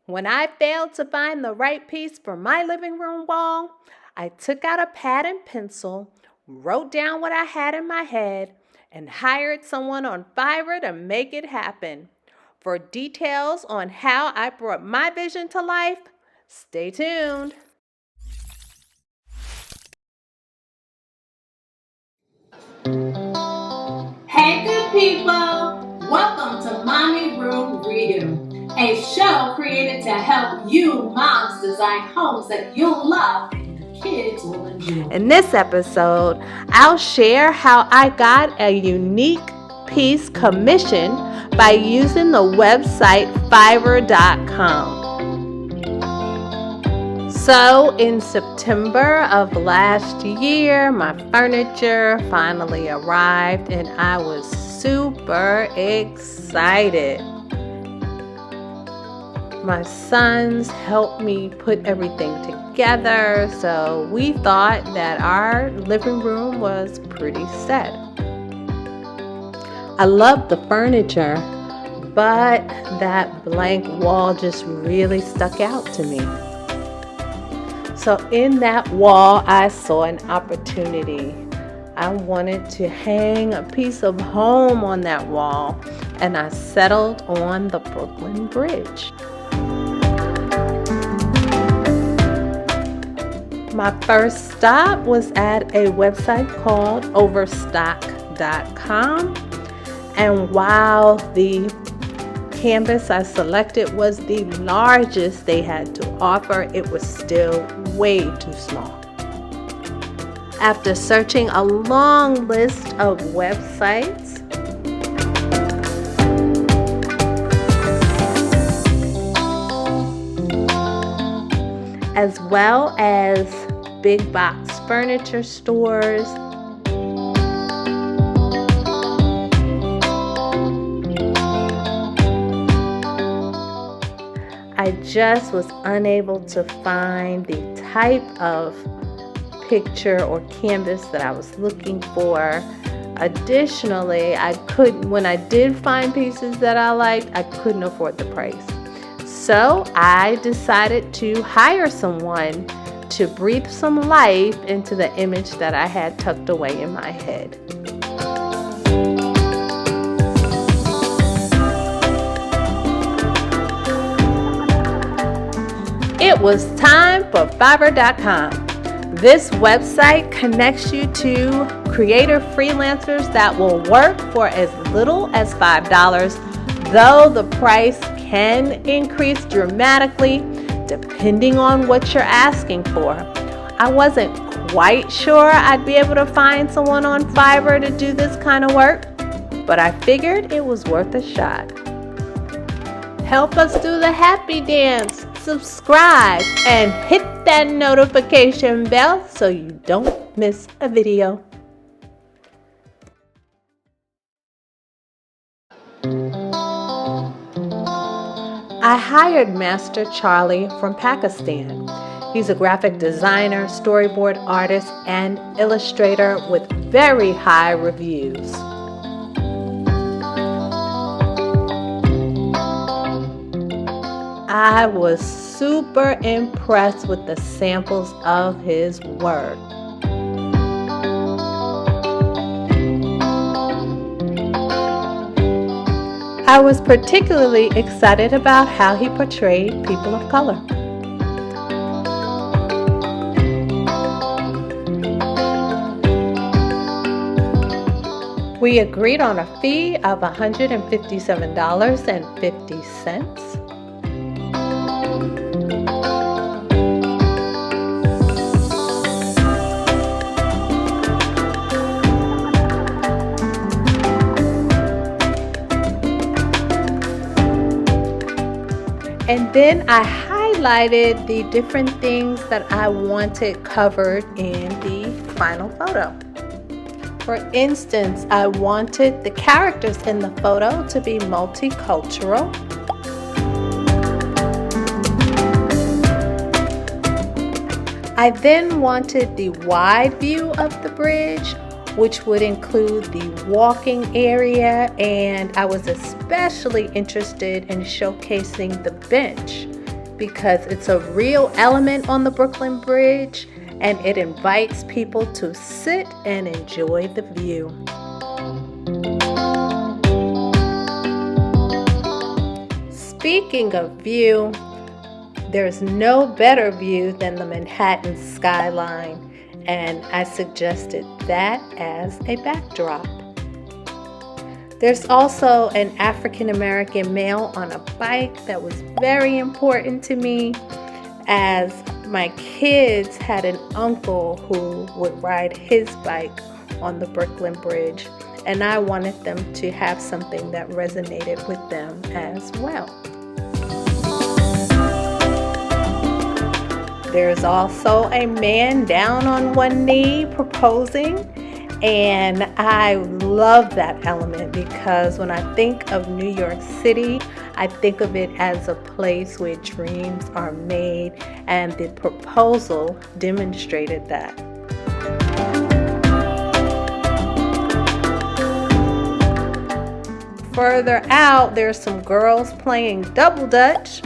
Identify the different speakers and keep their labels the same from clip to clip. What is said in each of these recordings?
Speaker 1: When I failed to find the right piece for my living room wall, I took out a pad and pencil, wrote down what I had in my head, and hired someone on Fiverr to make it happen. For details on how I brought my vision to life, stay tuned.
Speaker 2: Hey good people, welcome to MommyRoomREDO, a show created to help you moms design homes that you'll love and your kids will enjoy.
Speaker 1: In this episode, I'll share how I got a unique piece commissioned by using the website Fiverr.com. So in September of last year, my furniture finally arrived and I was super excited. My sons helped me put everything together, so we thought that our living room was pretty set. I loved the furniture, but that blank wall just really stuck out to me. So in that wall, I saw an opportunity. I wanted to hang a piece of home on that wall, and I settled on the Brooklyn Bridge. My first stop was at a website called overstock.com, and while the canvas I selected was the largest they had to offer, it was still way too small. After searching a long list of websites, as well as big box furniture stores, I just was unable to find the type of picture or canvas that I was looking for. Additionally, when I did find pieces that I liked, I couldn't afford the price. So I decided to hire someone to breathe some life into the image that I had tucked away in my head. It was time for Fiverr.com. This website connects you to creative freelancers that will work for as little as $5, though the price can increase dramatically depending on what you're asking for. I wasn't quite sure I'd be able to find someone on Fiverr to do this kind of work, but I figured it was worth a shot. Help us do the happy dance. Subscribe and hit that notification bell so you don't miss a video. I hired Master Charlie from Pakistan. He's a graphic designer, storyboard artist, and illustrator with very high reviews. I was super impressed with the samples of his work. I was particularly excited about how he portrayed people of color. We agreed on a fee of $157.50. And then I highlighted the different things that I wanted covered in the final photo. For instance, I wanted the characters in the photo to be multicultural. I then wanted the wide view of the bridge, which would include the walking area, and I was especially interested in showcasing the bench because it's a real element on the Brooklyn Bridge and it invites people to sit and enjoy the view. Speaking of view, there's no better view than the Manhattan skyline, and I suggested that as a backdrop. There's also an African American male on a bike that was very important to me, as my kids had an uncle who would ride his bike on the Brooklyn Bridge, and I wanted them to have something that resonated with them as well. There's also a man down on one knee proposing, and I love that element because when I think of New York City, I think of it as a place where dreams are made, and the proposal demonstrated that. Further out, there's some girls playing double dutch.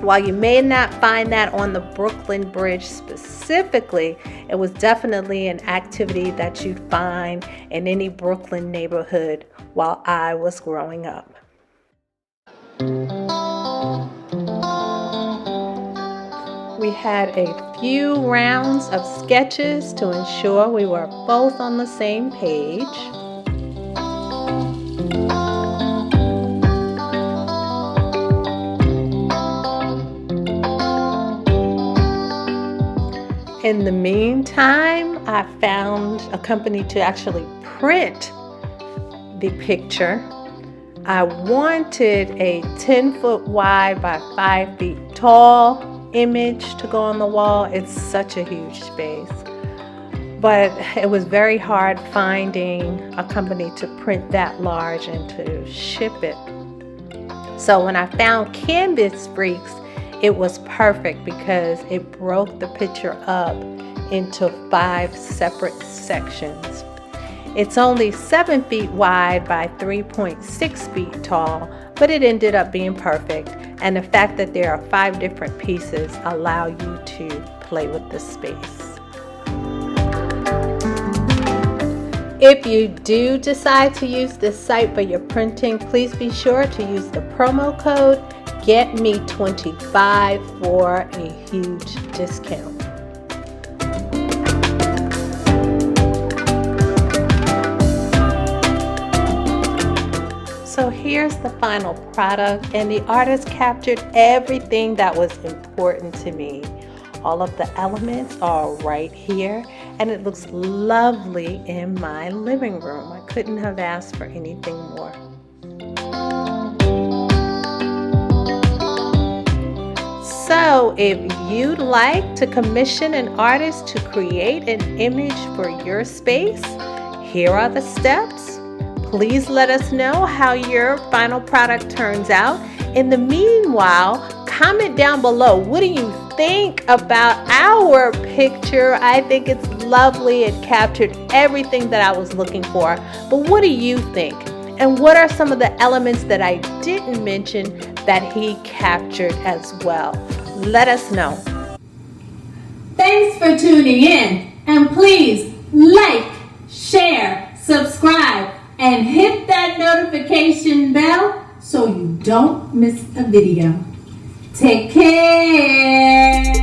Speaker 1: While you may not find that on the Brooklyn Bridge specifically, it was definitely an activity that you'd find in any Brooklyn neighborhood while I was growing up. We had a few rounds of sketches to ensure we were both on the same page. In the meantime, I found a company to actually print the picture. I wanted a 10-foot wide by 5 feet tall image to go on the wall. It's such a huge space. But it was very hard finding a company to print that large and to ship it. So when I found Canvas Freaks, it was perfect because it broke the picture up into 5 separate sections. It's only 7 feet wide by 3.6 feet tall, but it ended up being perfect. And the fact that there are 5 different pieces allow you to play with the space. If you do decide to use this site for your printing, please be sure to use the promo code GetMe25 for a huge discount. So here's the final product, and the artist captured everything that was important to me. All of the elements are right here, and it looks lovely in my living room. I couldn't have asked for anything more. So if you'd like to commission an artist to create an image for your space, here are the steps. Please let us know how your final product turns out. In the meanwhile, comment down below. What do you think about our picture? I think it's lovely. It captured everything that I was looking for. But what do you think? And what are some of the elements that I didn't mention that he captured as well? Let us know.
Speaker 2: Thanks for tuning in, and please like, share, subscribe, and hit that notification bell so you don't miss a video. Take care.